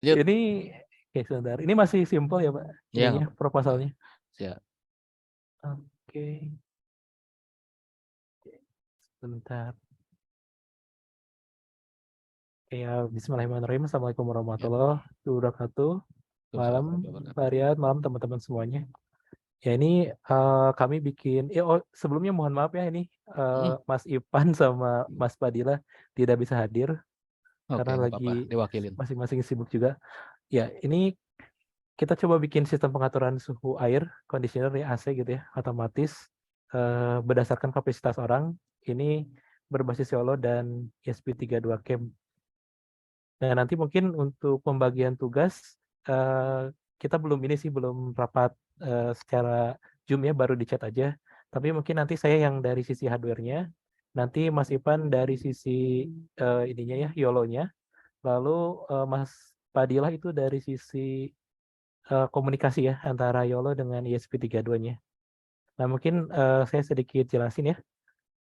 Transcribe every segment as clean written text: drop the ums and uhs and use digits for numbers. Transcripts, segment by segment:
Lanjut. Ini oke sebentar. Ini masih simple ya Pak. Ya, nggak Ininya apa-apa. proposalnya. Siap. Oke, sebentar. Ya, Bismillahirrahmanirrahim. Assalamualaikum Ya. warahmatullahi wabarakatuh. Waalaikumsalam Malam warahmatullahi wabarakatuh. Pak Riyad, malam teman-teman semuanya. Ya ini kami bikin. Sebelumnya mohon maaf ya ini Mm, Mas Ipan sama Mas Padilla tidak bisa hadir Oke, karena nggak apa-apa. lagi Diwakilin. masing-masing sibuk juga. Ya ini kita coba bikin sistem pengaturan suhu air, conditioner ya AC gitu ya, otomatis berdasarkan kapasitas orang. Ini berbasis YOLO dan ESP32 Cam. Nah, nanti mungkin untuk pembagian tugas kita belum ini sih belum rapat secara Zoom ya, baru di chat aja. Tapi mungkin nanti saya yang dari sisi hardware-nya, nanti Mas Ipan dari sisi ininya ya, YOLO-nya, lalu Mas Padilla itu dari sisi komunikasi ya antara YOLO dengan ESP32-nya. Nah, mungkin saya sedikit jelasin ya.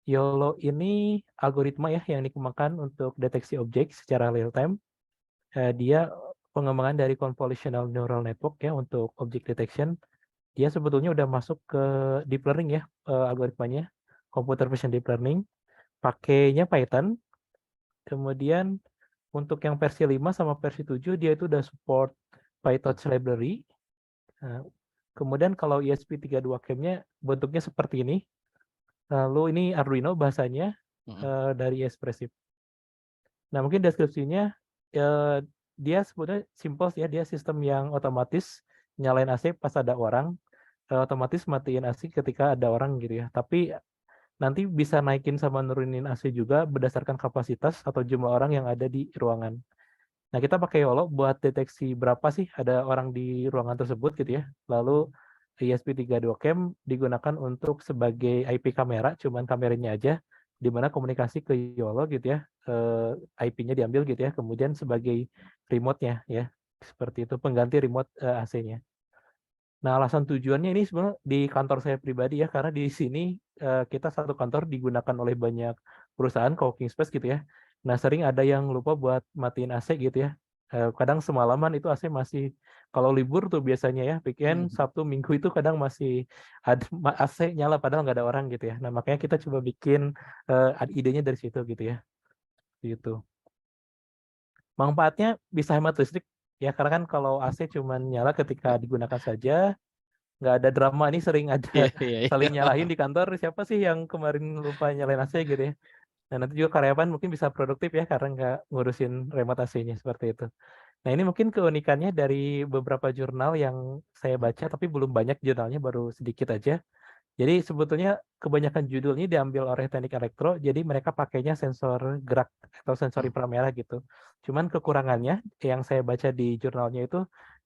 YOLO ini algoritma ya yang dikembangkan untuk deteksi objek secara real time. Dia pengembangan dari convolutional neural network ya untuk object detection. Dia sebetulnya udah masuk ke deep learning ya algoritmanya, computer vision deep learning. Pakainya Python. Kemudian untuk yang versi 5 sama versi 7 dia itu udah support PyTorch library. Nah, kemudian kalau ESP32 Cam-nya bentuknya seperti ini. Lalu ini Arduino bahasanya Mm-mm. dari Espressif. Nah, mungkin deskripsinya eh, dia sebetulnya simple ya, dia sistem yang otomatis nyalain AC pas ada orang, otomatis matiin AC ketika ada orang gitu ya. Tapi nanti bisa naikin sama nurunin AC juga berdasarkan kapasitas atau jumlah orang yang ada di ruangan. Nah, kita pakai YOLO buat deteksi berapa sih ada orang di ruangan tersebut gitu ya. Lalu ESP32 Cam digunakan untuk sebagai IP kamera, cuman kameranya aja, di mana komunikasi ke YOLO gitu ya, IP-nya diambil gitu ya, kemudian sebagai remote-nya ya, seperti itu, pengganti remote AC-nya. Nah, alasan tujuannya ini sebenarnya di kantor saya pribadi ya, karena di sini kita satu kantor digunakan oleh banyak perusahaan coworking space gitu ya. Nah, sering ada yang lupa buat matiin AC gitu ya. Kadang semalaman itu AC masih, kalau libur tuh biasanya ya, weekend, Mm. Sabtu, Minggu itu kadang masih ada AC nyala padahal nggak ada orang gitu ya. Nah, makanya kita coba bikin idenya dari situ gitu ya. Gitu. Manfaatnya bisa hemat listrik ya, karena kan kalau AC cuma nyala ketika digunakan saja, nggak ada drama. Ini sering ada Iya, iya, iya. saling nyalahin di kantor, siapa sih yang kemarin lupa nyalain AC gitu ya. Nah, nanti juga karyawan mungkin bisa produktif ya karena nggak ngurusin remote AC-nya seperti itu. Nah, ini mungkin keunikannya dari beberapa jurnal yang saya baca, tapi belum banyak jurnalnya, baru sedikit aja. Jadi sebetulnya kebanyakan judulnya diambil oleh teknik elektro, jadi mereka pakainya sensor gerak atau sensor Mm. inframerah gitu. Cuman kekurangannya yang saya baca di jurnalnya itu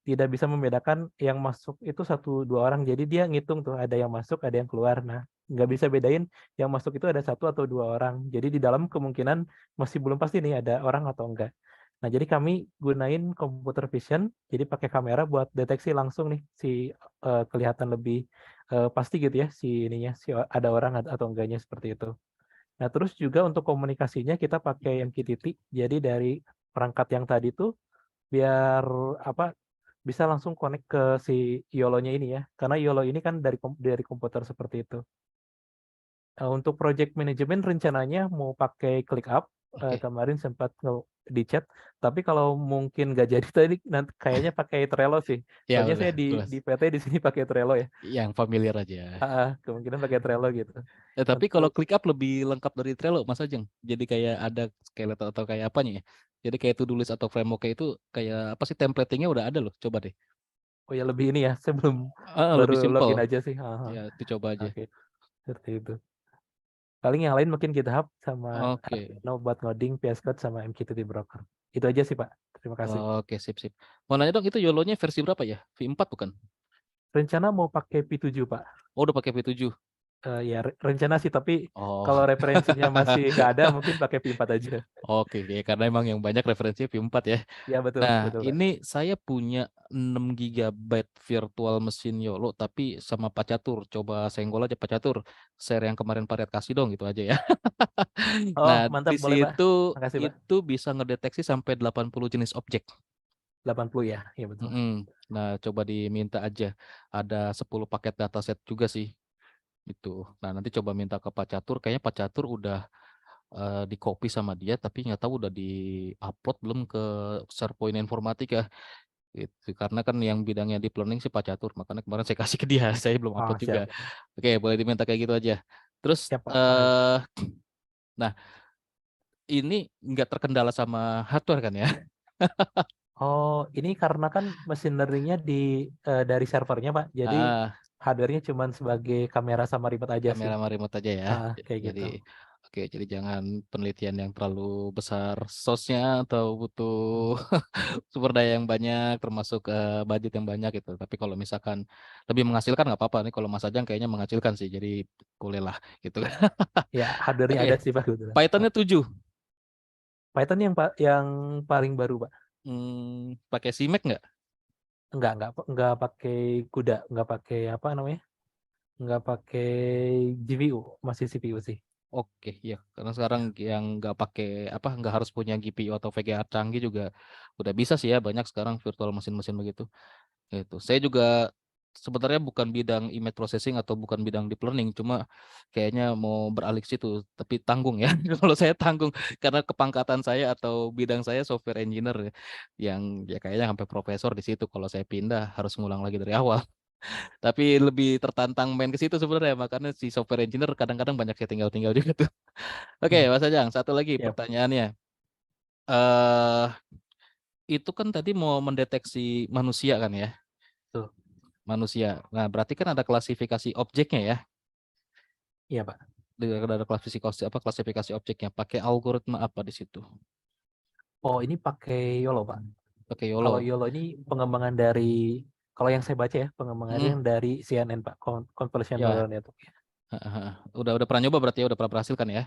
tidak bisa membedakan yang masuk itu satu dua orang. Jadi dia ngitung tuh ada yang masuk, ada yang keluar. Nah, nggak bisa bedain yang masuk itu ada satu atau dua orang. Jadi di dalam kemungkinan masih belum pasti nih ada orang atau enggak. Nah, jadi kami gunain computer vision, jadi pakai kamera buat deteksi langsung nih si kelihatan lebih pasti gitu ya si ininya si ada orang atau enggaknya seperti itu. Nah, terus juga untuk komunikasinya kita pakai MQTT. Jadi dari perangkat yang tadi tuh biar apa bisa langsung connect ke si YOLO-nya ini ya. Karena YOLO ini kan dari komputer seperti itu. Untuk project management rencananya mau pakai ClickUp. Oke. Kemarin sempat di chat, tapi kalau mungkin nggak jadi tadi nanti kayaknya pakai Trello sih. Ya Soalnya udah, saya jelas. di PT di sini pakai Trello ya. Yang familiar aja. Kemungkinan pakai Trello gitu. Tapi kalau Untuk ClickUp lebih lengkap dari Trello, Mas Ajeng. Jadi kayak ada skeleton atau kayak apanya ya? Jadi kayak to-do list atau framework kayak itu kayak apa sih templatingnya udah ada loh. Coba deh. oh ya lebih ini ya, saya belum baru Lebih simpel. login aja sih. Ya, dicoba aja. Oke, seperti itu. Paling yang lain mungkin GitHub sama Oke. Arduino buat ngoding, VS Code sama MQTT Broker. Itu aja sih Pak. Terima kasih. Oke, sip sip. Mau nanya dong, itu YOLO-nya versi berapa ya? V4 bukan? Rencana mau pakai P7 Pak. Oh, udah pakai V7. Ya rencana sih, tapi kalau Oh. referensinya masih nggak ada, mungkin pakai P4 aja. Oke, ya, karena emang yang banyak referensinya V4 ya. Ya betul, Nah, betul Pak. ini saya punya 6 GB virtual mesin YOLO tapi sama Pak Catur. Coba senggol aja Pak Catur. Share yang kemarin Pak Riat kasih dong gitu aja ya. Oh Nah, mantap, di boleh Pak. situ Makasih Pak. itu bisa ngedeteksi sampai 80 jenis objek. 80 ya? Iya betul. Nah, coba diminta aja. Ada 10 paket dataset juga sih. Itu. Nah, nanti coba minta ke Pak Catur. Kayaknya Pak Catur udah di-copy sama dia, tapi nggak tahu udah di-upload belum ke SharePoint Informatika. Gitu. Karena kan yang bidangnya deep learning sih Pak Catur. Makanya kemarin saya kasih ke dia. Saya belum Oh, upload juga. siap. Oke, boleh diminta kayak gitu aja. Terus, Siap, Pak. Makasih. nah ini nggak terkendala sama hardware kan ya? Oh, ini karena kan mesin learning-nya dari servernya, Pak. Jadi Ah, hardware-nya cuma sebagai kamera sama remote aja sih. kamera sama remote aja ya. Kayak Jadi gitu. oke, jadi jangan penelitian yang terlalu besar source-nya atau butuh sumber daya yang banyak, termasuk budget yang banyak gitu. Tapi kalau misalkan lebih menghasilkan nggak apa-apa nih. Kalau Mas Ajang kayaknya menghasilkan sih, jadi boleh lah gitu kan. Ya, hardware-nya Oke, ada sih, Pak, kebetulan. Pythonnya 7. Python yang paling baru, Pak. Pakai CMake nggak? Nggak pakai CUDA, nggak pakai apa namanya? Nggak pakai GPU, masih CPU sih. Oke, ya karena sekarang yang nggak pakai apa nggak harus punya GPU atau VGA canggih juga udah bisa sih ya, banyak sekarang virtual mesin-mesin begitu. Itu. Saya juga sebenarnya bukan bidang image processing atau bukan bidang deep learning, cuma kayaknya mau beralih ke situ, tapi tanggung ya. Kalau saya tanggung karena kepangkatan saya atau bidang saya software engineer ya, yang ya kayaknya sampai profesor di situ. Kalau saya pindah harus ngulang lagi dari awal. Tapi lebih tertantang main ke situ sebenarnya, makanya si software engineer kadang-kadang banyak saya tinggal-tinggal juga tuh. Oke, Hmm, Mas Ajang, satu lagi ya, pertanyaannya. eh itu kan tadi mau mendeteksi manusia kan ya? tuh. Manusia. Nah, berarti kan ada klasifikasi objeknya ya. Iya, Pak. Ada klasifikasi objeknya. Pakai algoritma apa di situ? Oh, ini pakai YOLO, Pak. Pakai Kalau YOLO. YOLO ini pengembangan dari, kalau yang saya baca ya, pengembangannya Hmm, yang dari CNN, Pak. Convolutional ya. Neural Network. Udah pernah nyoba berarti ya, udah pernah berhasil kan ya?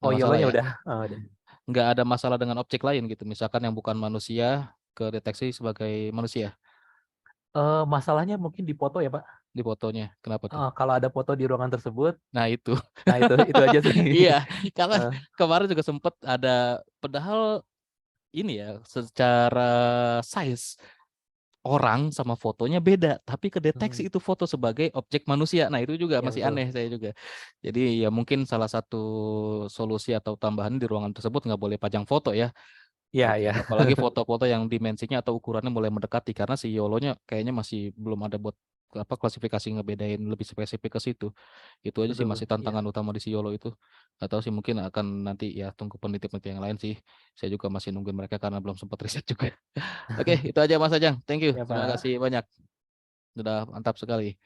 Oh, Nggak masalah YOLO-nya ya? udah. Nggak ada masalah dengan objek lain gitu. Misalkan yang bukan manusia kedeteksi sebagai manusia Masalahnya mungkin di foto ya, Pak. di fotonya. Kenapa tuh? Kalau ada foto di ruangan tersebut, Nah itu. nah itu aja sih. Iya, karena Eh, kemarin juga sempet ada, padahal ini ya secara size orang sama fotonya beda, tapi kedeteksi hmm, itu foto sebagai objek manusia. Nah, itu juga ya masih betul. aneh saya juga. Jadi ya mungkin salah satu solusi atau tambahan di ruangan tersebut nggak boleh pajang foto ya. Ya, Gitu. ya. Apalagi foto-foto yang dimensinya atau ukurannya mulai mendekati karena si YOLO-nya kayaknya masih belum ada buat apa klasifikasi ngebedain lebih spesifik ke situ. Itu aja sih Betul, masih ya. tantangan utama di si YOLO itu. Atau sih mungkin akan nanti ya tunggu peneliti-peneliti yang lain sih. Saya juga masih nungguin mereka karena belum sempat riset juga. Oke, itu aja Mas Ajang. Thank you. Ya, Terima kasih Pak. banyak. Sudah mantap sekali.